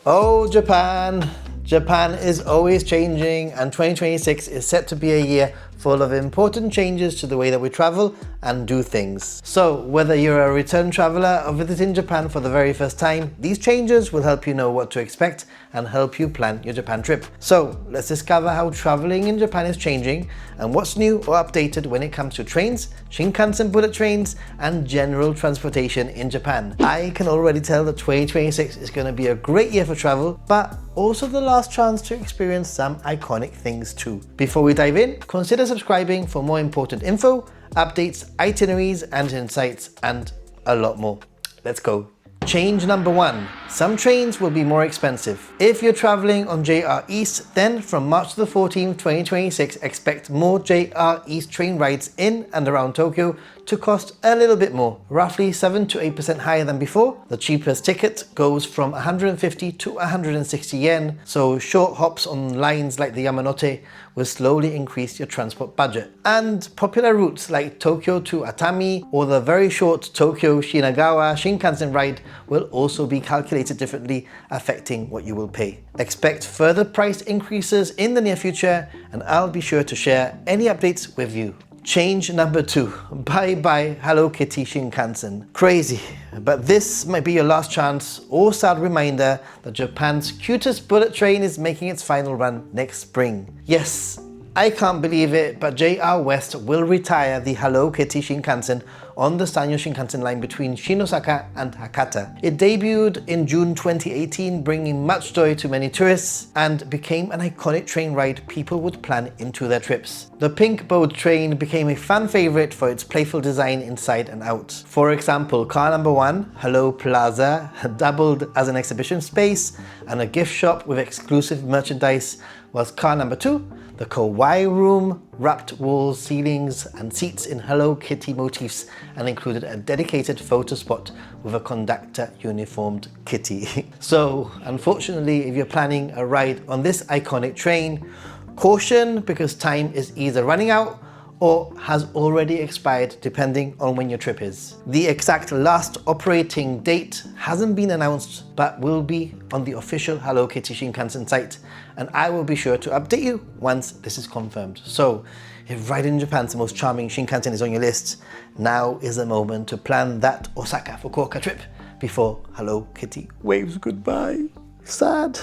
Oh, Japan! Japan is always changing, and 2026 is set to be a year full of important changes to the way that we travel and do things. So whether you're a return traveler or visiting Japan for the very first time, these changes will help you know what to expect and help you plan your Japan trip. So let's discover how traveling in Japan is changing and what's new or updated when it comes to trains, Shinkansen bullet trains, and general transportation in Japan. I can already tell that 2026 is going to be a great year for travel, but also the last chance to experience some iconic things too. Before we dive in, consider subscribing for more important info, updates, itineraries and insights, and a lot more. Let's go. Change number 1. Some trains will be more expensive. If you're traveling on JR East, then from March the 14th, 2026, expect more JR East train rides in and around Tokyo to cost a little bit more, roughly 7 to 8% higher than before. The cheapest ticket goes from 150 to 160 yen, so short hops on lines like the Yamanote will slowly increase your transport budget. And popular routes like Tokyo to Atami or the very short Tokyo Shinagawa Shinkansen ride will also be calculated differently, affecting what you will pay. Expect further price increases in the near future, and I'll be sure to share any updates with you. Change number 2. Bye bye Hello Kitty Shinkansen. Crazy, but this might be your last chance or sad reminder that Japan's cutest bullet train is making its final run next spring. Yes, I can't believe it, but JR West will retire the Hello Kitty Shinkansen on the Sanyo Shinkansen line between Shinosaka and Hakata. It debuted in June 2018, bringing much joy to many tourists and became an iconic train ride people would plan into their trips. The pink bowed train became a fan favorite for its playful design inside and out. For example, car number 1, Hello Plaza, doubled as an exhibition space and a gift shop with exclusive merchandise, whilst car number 2, the Kawaii Room, wrapped walls, ceilings and seats in Hello Kitty motifs and included a dedicated photo spot with a conductor uniformed kitty. So unfortunately, if you're planning a ride on this iconic train, caution, because time is either running out or has already expired depending on when your trip is. The exact last operating date hasn't been announced, but will be on the official Hello Kitty Shinkansen site, and I will be sure to update you once this is confirmed. So if riding in Japan's most charming Shinkansen is on your list, now is the moment to plan that Osaka-Fukuoka trip before Hello Kitty waves goodbye. Sad.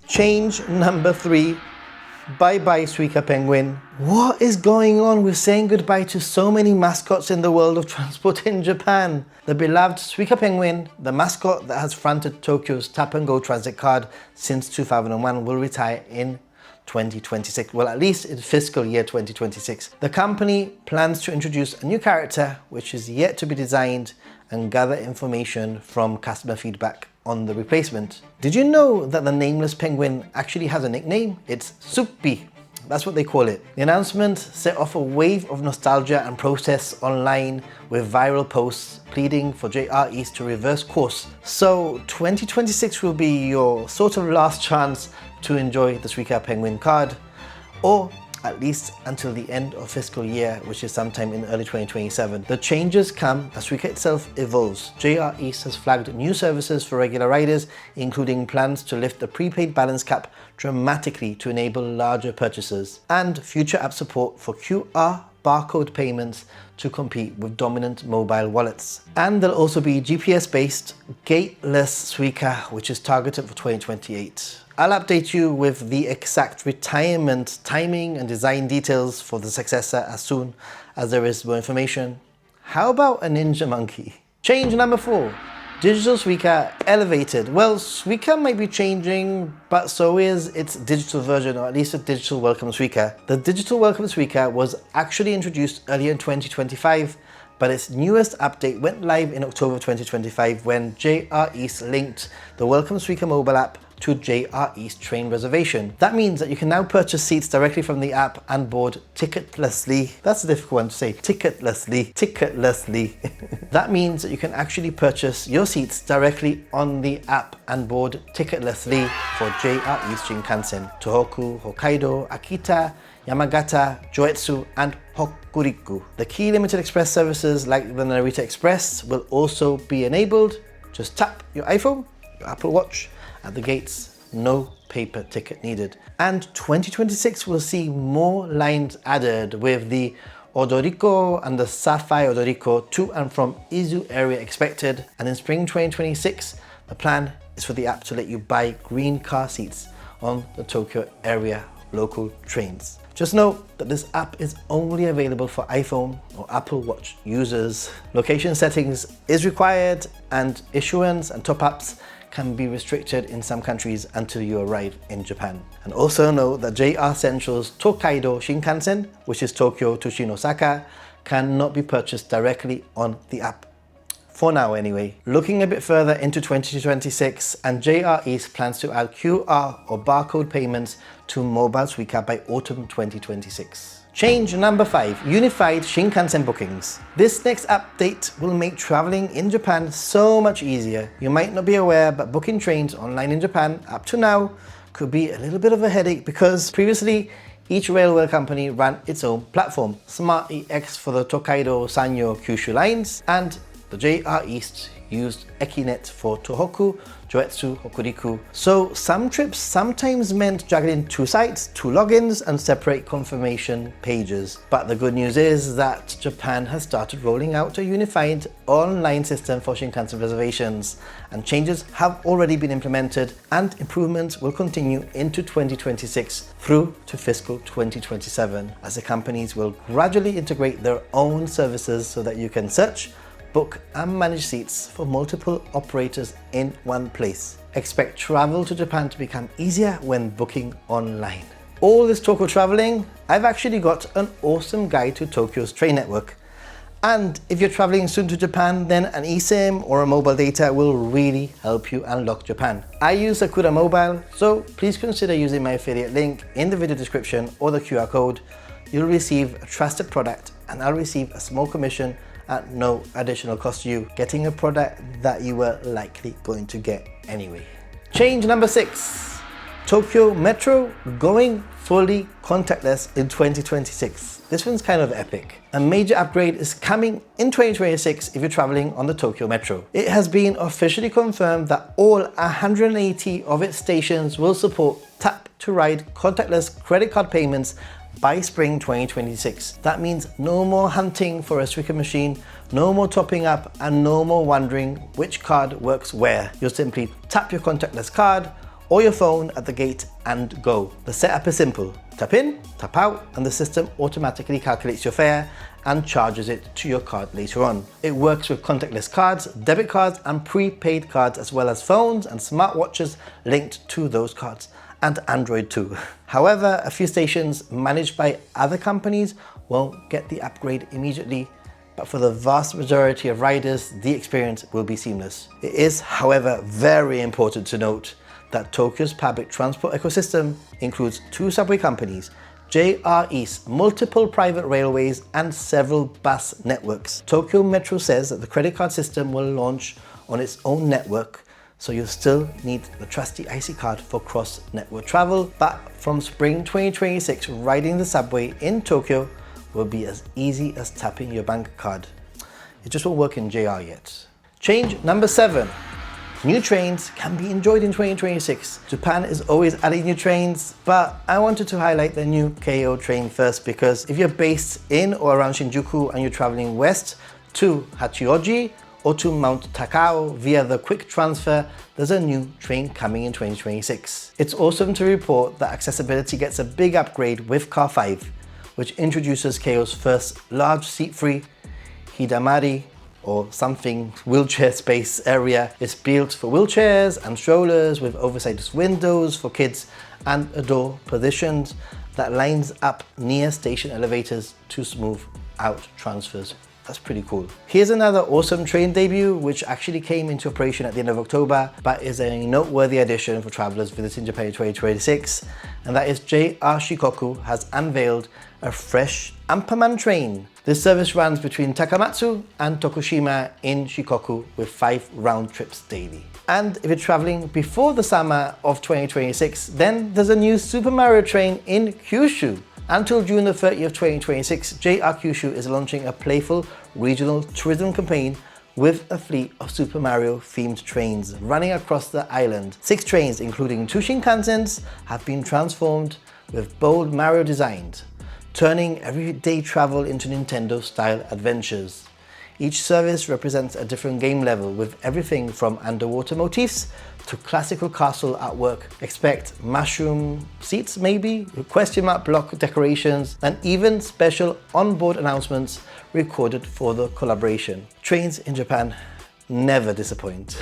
Change number 3. Bye bye Suica penguin. What is going on with saying goodbye to so many mascots in the world of transport in Japan? The beloved Suica penguin, the mascot that has fronted Tokyo's tap and go transit card since 2001, will retire in 2026, well, at least in fiscal year 2026. The company plans to introduce a new character which is yet to be designed and gather information from customer feedback on the replacement. Did you know that the nameless penguin actually has a nickname? It's Suppi. That's what they call it. The announcement set off a wave of nostalgia and protests online, with viral posts pleading for JR East to reverse course. So 2026 will be your sort of last chance to enjoy the Suica penguin card, or at least until the end of fiscal year, which is sometime in early 2027. The changes come as Suica itself evolves. JR East has flagged new services for regular riders, including plans to lift the prepaid balance cap dramatically to enable larger purchases, and future app support for QR barcode payments to compete with dominant mobile wallets. And there'll also be GPS-based gateless Suica, which is targeted for 2028. I'll update you with the exact retirement timing and design details for the successor as soon as there is more information. How about a ninja monkey? Change number 4. Digital Suica elevated. Well, Suica might be changing, but so is its digital version, or at least a digital welcome Suica. The digital welcome Suica was actually introduced earlier in 2025, but its newest update went live in October 2025 when JR East linked the Welcome Suica mobile app to JR East train reservation. That means that you can now purchase seats directly from the app and board ticketlessly. That's a difficult one to say. Ticketlessly. That means that you can actually purchase your seats directly on the app and board ticketlessly for JR East Shinkansen, Tohoku, Hokkaido, Akita, Yamagata, Joetsu, and Hokuriku. The key limited express services like the Narita Express will also be enabled. Just tap your iPhone, your Apple Watch, at the gates, no paper ticket needed. And 2026 will see more lines added, with the Odoriko and the Safai Odoriko to and from Izu area expected. And in spring 2026, the plan is for the app to let you buy green car seats on the Tokyo area local trains. Just note that this app is only available for iPhone or Apple Watch users. Location settings is required, and issuance and top-ups can be restricted in some countries until you arrive in Japan. And also note that JR Central's Tokaido Shinkansen, which is Tokyo to Shin Osaka, cannot be purchased directly on the app. For now anyway. Looking a bit further into 2026, and JR East plans to add QR or barcode payments to mobile Suica by autumn 2026. Change number 5, unified Shinkansen bookings. This next update will make traveling in Japan so much easier. You might not be aware, but booking trains online in Japan up to now could be a little bit of a headache, because previously each railway company ran its own platform. Smart EX for the Tokaido, Sanyo, Kyushu lines, and the JR East used Ekinet for Tohoku, Joetsu, Hokuriku. So some trips sometimes meant juggling 2 sites, 2 logins, and separate confirmation pages. But the good news is that Japan has started rolling out a unified online system for Shinkansen reservations, and changes have already been implemented, and improvements will continue into 2026 through to fiscal 2027, as the companies will gradually integrate their own services so that you can search, book and manage seats for multiple operators in one place. Expect travel to Japan to become easier when booking online. All this talk of traveling, I've actually got an awesome guide to Tokyo's train network. And if you're traveling soon to Japan, then an eSIM or a mobile data will really help you unlock Japan. I use Sakura Mobile, so please consider using my affiliate link in the video description or the QR code. You'll receive a trusted product, and I'll receive a small commission at no additional cost to you, getting a product that you were likely going to get anyway. Change number 6, Tokyo Metro going fully contactless in 2026. This one's kind of epic. A major upgrade is coming in 2026 if you're traveling on the Tokyo Metro. It has been officially confirmed that all 180 of its stations will support tap to ride contactless credit card payments by spring 2026. That means no more hunting for a Suica machine, no more topping up, and no more wondering which card works where. You'll simply tap your contactless card or your phone at the gate and go. The setup is simple. Tap in, tap out, and the system automatically calculates your fare and charges it to your card later on. It works with contactless cards, debit cards, and prepaid cards, as well as phones and smartwatches linked to those cards, and Android too. However, a few stations managed by other companies won't get the upgrade immediately, but for the vast majority of riders, the experience will be seamless. It is, however, very important to note that Tokyo's public transport ecosystem includes 2 subway companies, JR East, multiple private railways, and several bus networks. Tokyo Metro says that the credit card system will launch on its own network, so you'll still need the trusty IC card for cross-network travel, but from spring 2026, riding the subway in Tokyo will be as easy as tapping your bank card. It just won't work in JR yet. Change number 7. New trains can be enjoyed in 2026. Japan is always adding new trains, but I wanted to highlight the new Keio train first, because if you're based in or around Shinjuku and you're traveling west to Hachioji or to Mount Takao via the quick transfer, there's a new train coming in 2026. It's awesome to report that accessibility gets a big upgrade with Car 5, which introduces Keio's first large seat-free Hidamari or something wheelchair space area. It's built for wheelchairs and strollers with oversized windows for kids and a door positioned that lines up near station elevators to smooth out transfers. That's pretty cool. Here's another awesome train debut, which actually came into operation at the end of October, but is a noteworthy addition for travelers visiting Japan in 2026, and that is JR Shikoku has unveiled a fresh Amperman train. This service runs between Takamatsu and Tokushima in Shikoku with 5 round trips daily. And if you're traveling before the summer of 2026, then there's a new Super Mario train in Kyushu. Until June the 30th of 2026, JR Kyushu is launching a playful regional tourism campaign with a fleet of Super Mario themed trains running across the island. 6 trains, including 2 Shinkansens, have been transformed with bold Mario designs, turning everyday travel into Nintendo-style adventures. Each service represents a different game level, with everything from underwater motifs to classical castle artwork. Expect mushroom seats maybe, question mark block decorations, and even special onboard announcements recorded for the collaboration. Trains in Japan never disappoint.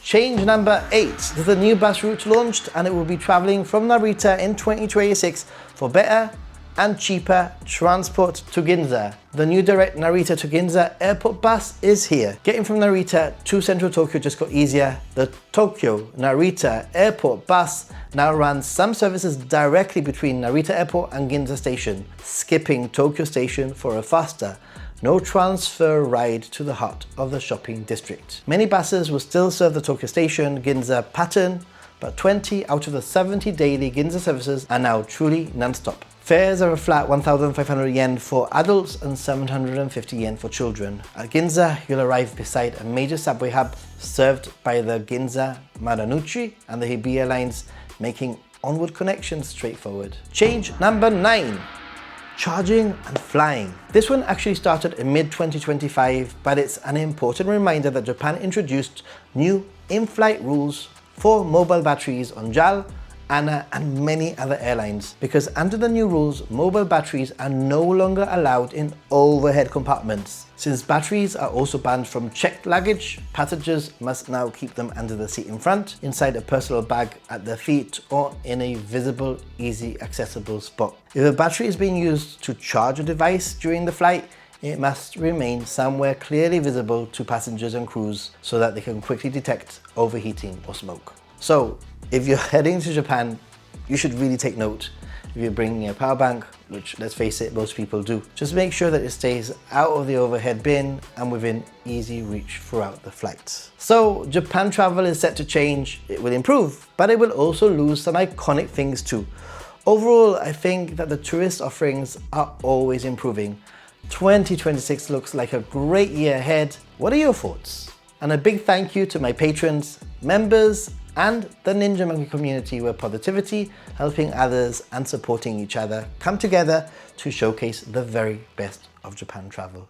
Change number 8. There's a new bus route launched, and it will be traveling from Narita in 2026 for better and cheaper transport to Ginza. The new direct Narita to Ginza airport bus is here. Getting from Narita to central Tokyo just got easier. The Tokyo Narita airport bus now runs some services directly between Narita airport and Ginza station, skipping Tokyo station for a faster, no transfer ride to the heart of the shopping district. Many buses will still serve the Tokyo station Ginza pattern, but 20 out of the 70 daily Ginza services are now truly non-stop. Fares are a flat 1,500 yen for adults and 750 yen for children. At Ginza, you'll arrive beside a major subway hub served by the Ginza Marunouchi and the Hibiya lines, making onward connections straightforward. Change number 9. Charging and flying. This one actually started in mid-2025, but it's an important reminder that Japan introduced new in-flight rules for mobile batteries on JAL, ANA and many other airlines, because under the new rules, mobile batteries are no longer allowed in overhead compartments. Since batteries are also banned from checked luggage, passengers must now keep them under the seat in front, inside a personal bag at their feet, or in a visible, easy accessible spot. If a battery is being used to charge a device during the flight, it must remain somewhere clearly visible to passengers and crews so that they can quickly detect overheating or smoke. So, if you're heading to Japan, you should really take note. If you're bringing a power bank, which let's face it, most people do, just make sure that it stays out of the overhead bin and within easy reach throughout the flight. So Japan travel is set to change. It will improve, but it will also lose some iconic things too. Overall, I think that the tourist offerings are always improving. 2026 looks like a great year ahead. What are your thoughts? And a big thank you to my patrons, members, and the Ninja Monkey community, where positivity, helping others and supporting each other come together to showcase the very best of Japan travel.